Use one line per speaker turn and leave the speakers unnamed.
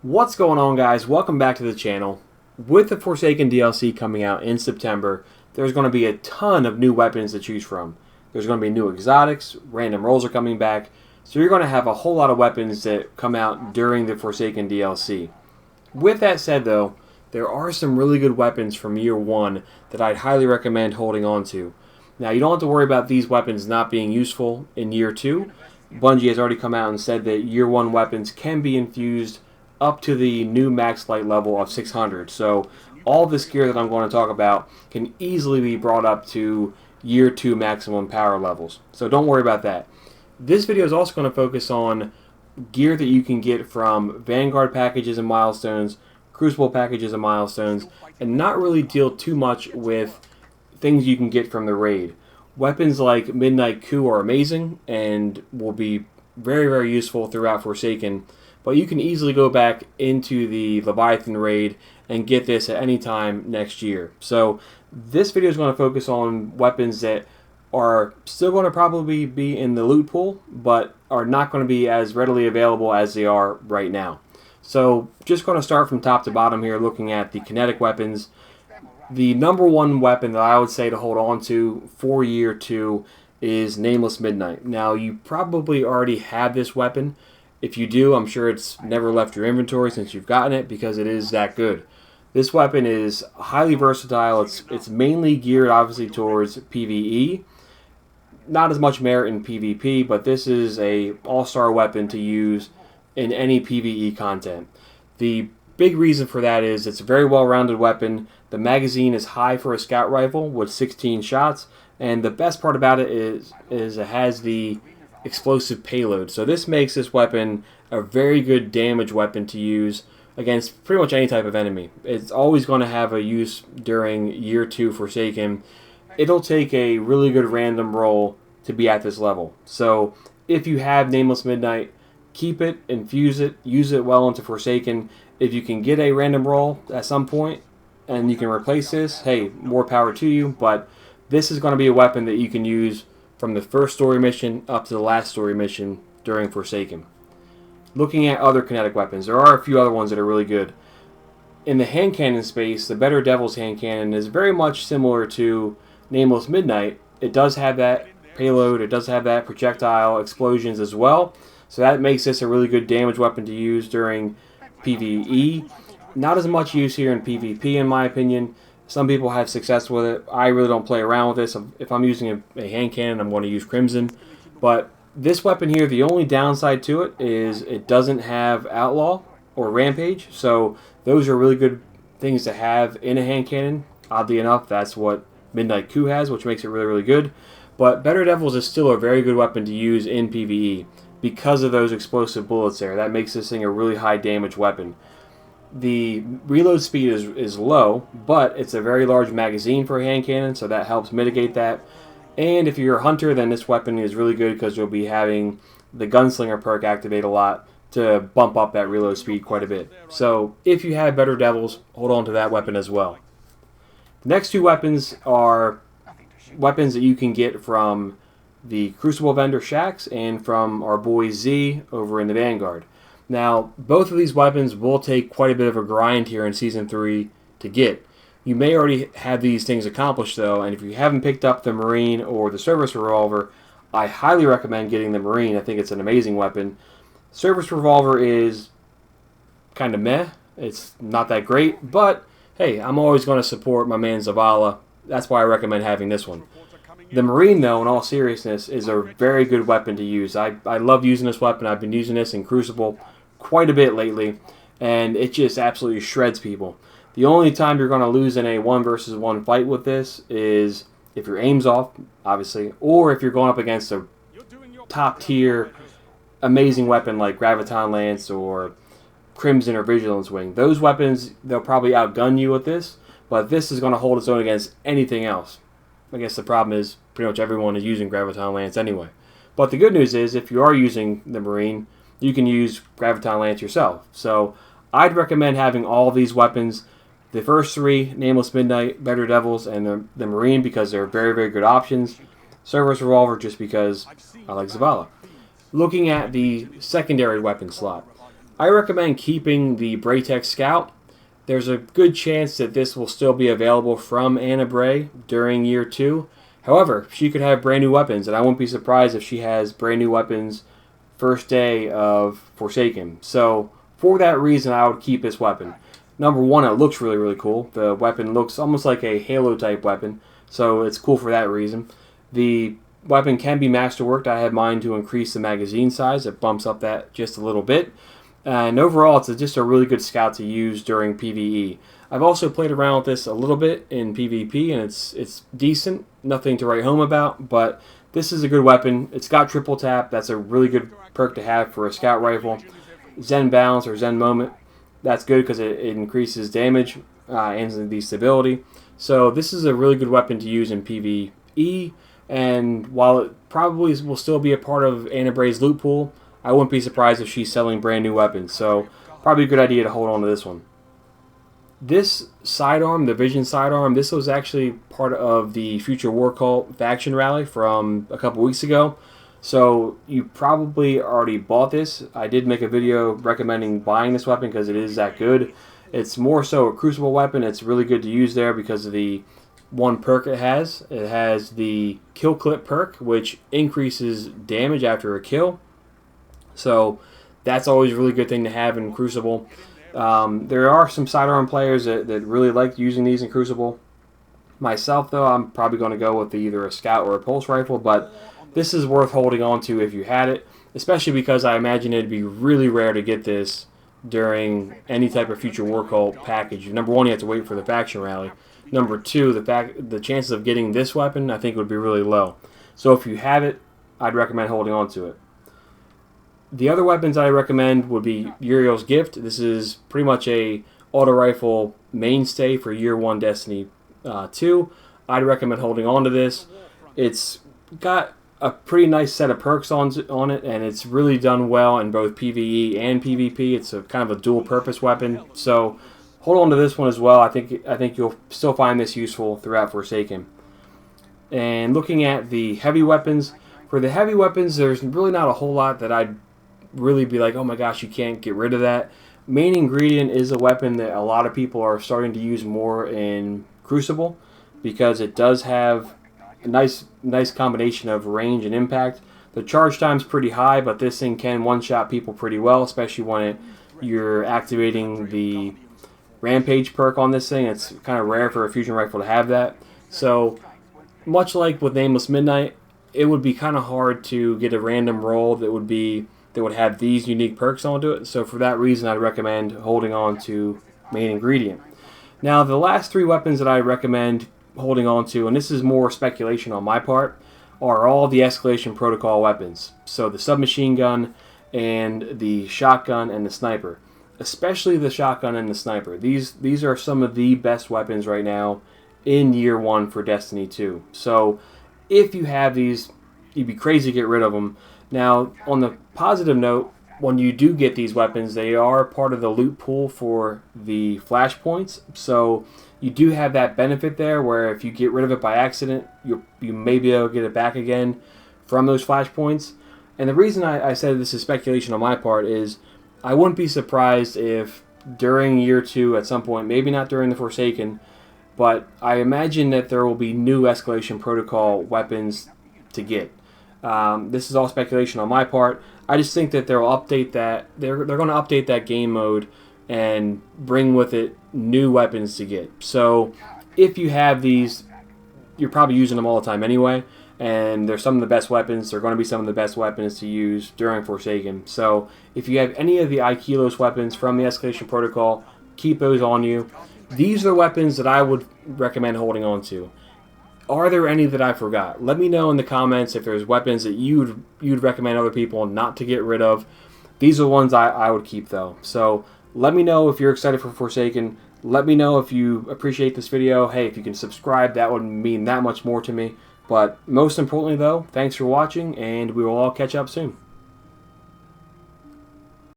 What's going on, guys? Welcome back to the channel. With the Forsaken DLC coming out in September, there's going to be a ton of new weapons to choose from. There's going to be new exotics, random rolls are coming back, so you're going to have a whole lot of weapons that come out during the Forsaken DLC. With that said though, there are some really good weapons from year 1 that I'd highly recommend holding on to. Now, you don't have to worry about these weapons not being useful in year 2. Bungie has already come out and said that year 1 weapons can be infused up to the new max light level of 600. So all this gear that I'm going to talk about can easily be brought up to year 2 maximum power levels. So don't worry about that. This video is also going to focus on gear that you can get from Vanguard packages and milestones, Crucible packages and milestones, and not really deal too much with things you can get from the raid. Weapons like Midnight Coup are amazing and will be very, very useful throughout Forsaken. But you can easily go back into the Leviathan raid and get this at any time next year. So this video is going to focus on weapons that are still going to probably be in the loot pool, but are not going to be as readily available as they are right now. So just going to start from top to bottom here, looking at the kinetic weapons. The number one weapon that I would say to hold on to for year 2 is Nameless Midnight. Now, you probably already have this weapon. If you do, I'm sure it's never left your inventory since you've gotten it, because it is that good. This weapon is highly versatile. It's mainly geared obviously towards PvE. Not as much merit in PvP, but this is a all-star weapon to use in any PvE content. The big reason for that is it's a very well-rounded weapon. The magazine is high for a scout rifle with 16 shots, and the best part about it is it has the explosive payload. So this makes this weapon a very good damage weapon to use against pretty much any type of enemy. It's always going to have a use during year 2 Forsaken. It'll take a really good random roll to be at this level. So if you have Nameless Midnight, keep it, infuse it, use it well into Forsaken. If you can get a random roll at some point and you can replace this, hey, more power to you. But this is going to be a weapon that you can use from the first story mission up to the last story mission during Forsaken. Looking at other kinetic weapons, there are a few other ones that are really good. In the hand cannon space, the Better Devil's hand cannon is very much similar to Nameless Midnight. It does have that payload, it does have that projectile explosions as well, so that makes this a really good damage weapon to use during PvE. Not as much use here in PvP in my opinion. Some people have success with it. I really don't play around with this. If I'm using a hand cannon, I'm going to use Crimson. But this weapon here, the only downside to it is it doesn't have Outlaw or Rampage. So those are really good things to have in a hand cannon. Oddly enough, that's what Midnight Coup has, which makes it really, really good. But Better Devils is still a very good weapon to use in PvE because of those explosive bullets there. That makes this thing a really high damage weapon. The reload speed is low, but it's a very large magazine for a hand cannon, so that helps mitigate that. And if you're a hunter, then this weapon is really good because you'll be having the gunslinger perk activate a lot to bump up that reload speed quite a bit. So if you have Better Devils, hold on to that weapon as well. The next two weapons are weapons that you can get from the Crucible vendor Shax and from our boy Z over in the Vanguard. Now, both of these weapons will take quite a bit of a grind here in Season 3 to get. You may already have these things accomplished, though, and if you haven't picked up the Marine or the Service Revolver, I highly recommend getting the Marine. I think it's an amazing weapon. Service Revolver is kind of meh. It's not that great, but hey, I'm always going to support my man Zavala. That's why I recommend having this one. The Marine, though, in all seriousness, is a very good weapon to use. I love using this weapon. I've been using this in Crucible quite a bit lately, and it just absolutely shreds people. The only time you're going to lose in a 1 versus 1 fight with this is if your aim's off, obviously, or if you're going up against a top-tier amazing weapon like Graviton Lance or Crimson or Vigilance Wing. Those weapons, they'll probably outgun you with this, but this is going to hold its own against anything else. I guess the problem is pretty much everyone is using Graviton Lance anyway. But the good news is if you are using the Marine, you can use Graviton Lance yourself. So I'd recommend having all these weapons. The first 3, Nameless Midnight, Better Devils, and the Marine, because they're very, very good options. Service Revolver just because I like Zavala. Looking at the secondary weapon slot, I recommend keeping the Braytech Scout. There's a good chance that this will still be available from Anna Bray during year 2. However, she could have brand new weapons, and I wouldn't be surprised if she has brand new weapons first day of Forsaken. So for that reason, I would keep this weapon. Number one, it looks really, really cool. The weapon looks almost like a Halo type weapon, so it's cool for that reason. The weapon can be masterworked. I have mine to increase the magazine size. It bumps up that just a little bit. And overall, it's just a really good scout to use during PvE. I've also played around with this a little bit in PvP, and it's decent. Nothing to write home about, but this is a good weapon. It's got triple tap. That's a really good perk to have for a scout rifle. Zen Balance or Zen Moment. That's good because it increases damage and the stability. So this is a really good weapon to use in PvE. And while it probably will still be a part of Anna Bray's loot pool, I wouldn't be surprised if she's selling brand new weapons. So probably a good idea to hold on to this one. This sidearm, the Vision sidearm, this was actually part of the Future War Cult faction rally from a couple weeks ago. So you probably already bought this. I did make a video recommending buying this weapon because it is that good. It's more so a crucible weapon. It's really good to use there because of the one perk it has. It has the kill clip perk, which increases damage after a kill. So that's always a really good thing to have in Crucible. There are some sidearm players that really like using these in Crucible. Myself, though, I'm probably going to go with either a Scout or a Pulse Rifle, but this is worth holding on to if you had it, especially because I imagine it'd be really rare to get this during any type of Future War Cult package. Number one, you have to wait for the faction rally. Number two, the chances of getting this weapon, I think, would be really low. So if you have it, I'd recommend holding on to it. The other weapons I recommend would be Uriel's Gift. This is pretty much a auto rifle mainstay for year 1 Destiny 2. I'd recommend holding on to this. It's got a pretty nice set of perks on it, and it's really done well in both PvE and PvP. It's a kind of a dual purpose weapon. So hold on to this one as well. I think you'll still find this useful throughout Forsaken. And looking at the heavy weapons, for the heavy weapons, there's really not a whole lot that I'd really be like, oh my gosh, you can't get rid of that. Main Ingredient is a weapon that a lot of people are starting to use more in Crucible because it does have a nice combination of range and impact. The charge time's pretty high, but this thing can one-shot people pretty well, especially when you're activating the Rampage perk on this thing. It's kind of rare for a fusion rifle to have that. So much like with Nameless Midnight, it would be kind of hard to get a random roll that would have these unique perks onto it. So for that reason, I'd recommend holding on to Main Ingredient. Now, the last 3 weapons that I recommend holding on to, and this is more speculation on my part, are all the Escalation Protocol weapons. So the submachine gun and the shotgun and the sniper. Especially the shotgun and the sniper. These are some of the best weapons right now in year 1 for Destiny 2. So if you have these, you'd be crazy to get rid of them. Now, on the positive note, when you do get these weapons, they are part of the loot pool for the flashpoints. So you do have that benefit there where if you get rid of it by accident, you may be able to get it back again from those flashpoints. And the reason I said this is speculation on my part is I wouldn't be surprised if during year 2 at some point, maybe not during the Forsaken, but I imagine that there will be new Escalation Protocol weapons to get. This is all speculation on my part. I just think that they'll update that. They're going to update that game mode and bring with it new weapons to get. So if you have these, you're probably using them all the time anyway. And they're some of the best weapons. They're going to be some of the best weapons to use during Forsaken. So if you have any of the Ikilos weapons from the Escalation Protocol, keep those on you. These are weapons that I would recommend holding on to. Are there any that I forgot? Let me know in the comments if there's weapons that you'd recommend other people not to get rid of. These are the ones I would keep, though. So let me know if you're excited for Forsaken. Let me know if you appreciate this video. Hey, if you can subscribe, that would mean that much more to me. But most importantly, though, thanks for watching, and we will all catch up soon.